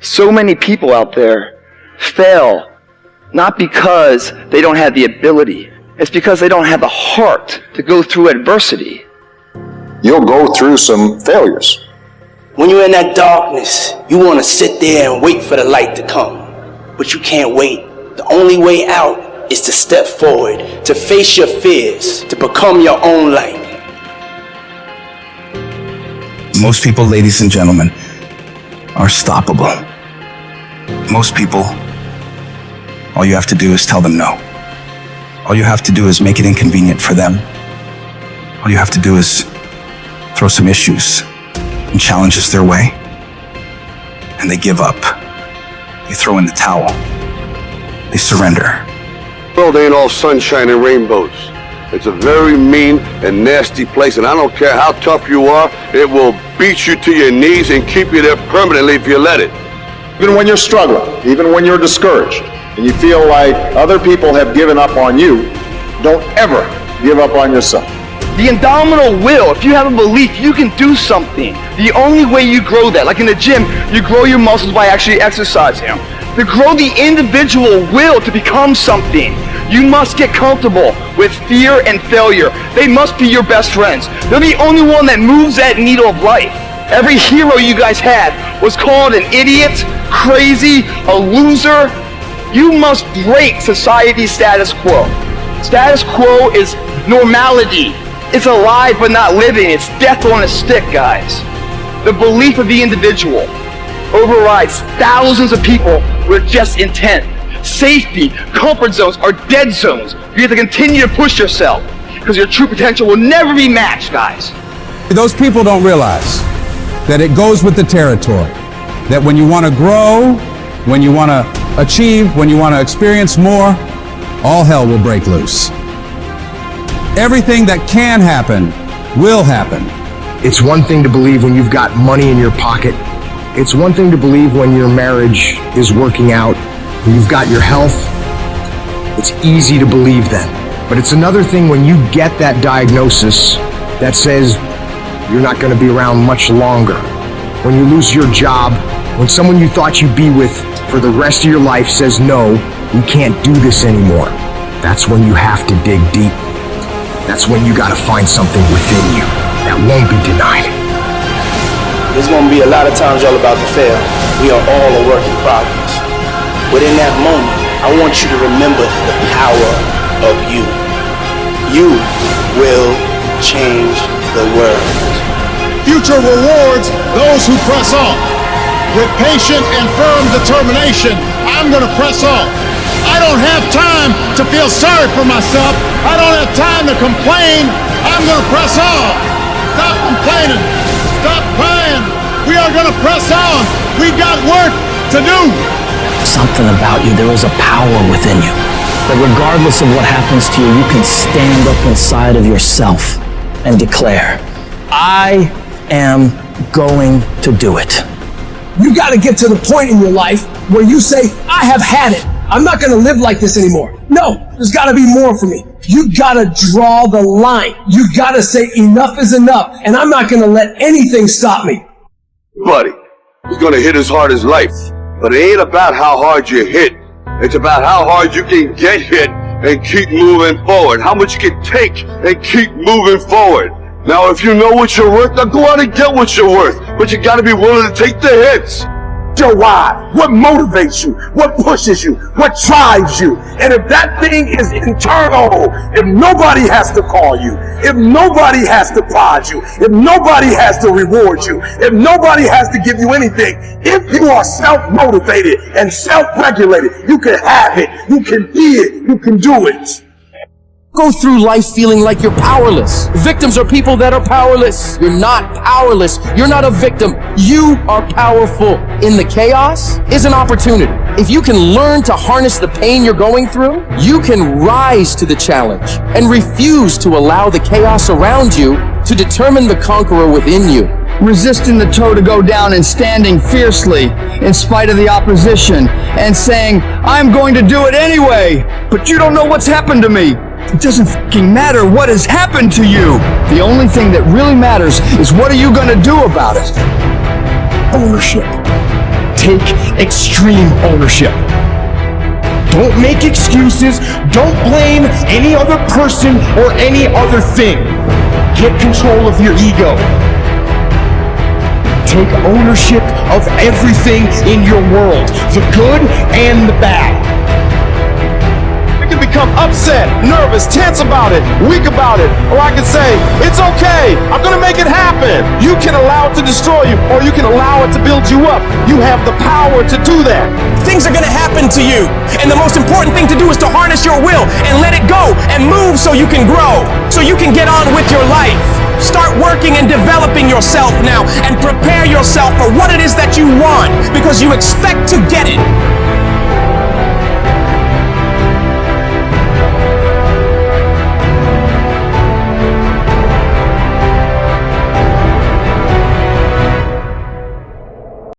So many people out there fail not because they don't have the ability. It's because they don't have the heart to go through adversity. You'll go through some failures. When you're in that darkness, you want to sit there and wait for the light to come. But you can't wait. The only way out is to step forward, to face your fears, to become your own light. Most people, ladies and gentlemen, are stoppable. Most people, all you have to do is tell them no. All you have to do is make it inconvenient for them. All you have to do is throw some issues and challenges their way, and they give up. They throw in the towel. They surrender. The world ain't all sunshine and rainbows. It's a very mean and nasty place, and I don't care how tough you are, it will beat you to your knees and keep you there permanently if you let it. Even when you're struggling, even when you're discouraged, and you feel like other people have given up on you, don't ever give up on yourself. The indomitable will, if you have a belief, you can do something. The only way you grow that, like in the gym, you grow your muscles by actually exercising. To grow the individual will to become something, you must get comfortable with fear and failure. They must be your best friends. They're the only one that moves that needle of life. Every hero you guys had was called an idiot, crazy, a loser. You must break society's status quo. Status quo is normality. It's alive but not living. It's death on a stick, guys. The belief of the individual overrides thousands of people with just intent. Safety, comfort zones are dead zones. You have to continue to push yourself because your true potential will never be matched, guys. Those people don't realize that it goes with the territory. That when you want to grow, when you want to achieve, when you want to experience more, all hell will break loose. Everything that can happen will happen. It's one thing to believe when you've got money in your pocket. It's one thing to believe when your marriage is working out, when you've got your health. It's easy to believe then. But it's another thing when you get that diagnosis that says you're not going to be around much longer. When you lose your job, when someone you thought you'd be with for the rest of your life says, no, we can't do this anymore. That's when you have to dig deep. That's when you gotta find something within you that won't be denied. There's gonna be a lot of times y'all about to fail. We are all a work in progress. But in that moment, I want you to remember the power of you. You will change the world. Future rewards those who press on. With patient and firm determination, I'm gonna press on. I don't have time to feel sorry for myself. I don't have time to complain. I'm going to press on. Stop complaining. Stop crying. We are going to press on. We got work to do. Something about you, there is a power within you. That regardless of what happens to you, you can stand up inside of yourself and declare, I am going to do it. You got to get to the point in your life where you say, I have had it. I'm not going to live like this anymore. No, there's got to be more for me. You got to draw the line. You got to say enough is enough, and I'm not going to let anything stop me. Buddy, he's going to hit as hard as life. But it ain't about how hard you hit. It's about how hard you can get hit and keep moving forward. How much you can take and keep moving forward. Now, if you know what you're worth, then go out and get what you're worth. But you got to be willing to take the hits. Your why, what motivates you, what pushes you, what drives you. And if that thing is internal, if nobody has to call you, if nobody has to prod you, if nobody has to reward you, if nobody has to give you anything, if you are self-motivated and self-regulated, you can have it, you can be it, you can do it. Go through life feeling like you're powerless. Victims are people that are powerless. You're not powerless. You're not a victim. You are powerful. In the chaos is an opportunity. If you can learn to harness the pain you're going through, you can rise to the challenge and refuse to allow the chaos around you to determine the conqueror within you. Resisting the toe to go down and standing fiercely in spite of the opposition and saying, I'm going to do it anyway, but you don't know what's happened to me. It doesn't fucking matter what has happened to you. The only thing that really matters is what are you going to do about it? Ownership. take extreme ownership. Don't make excuses. Don't blame any other person or any other thing. Get control of your ego. Take ownership of everything in your world, the good and the bad. I can become upset, nervous, tense about it, weak about it, or I can say, it's okay, I'm gonna make it happen. You can allow it to destroy you, or you can allow it to build you up. You have the power to do that. Things are gonna happen to you, and the most important thing to do is to harness your will and let it go and move so you can grow, so you can get on with your life. Start working and developing yourself now and prepare yourself for what it is that you want, because you expect to get it.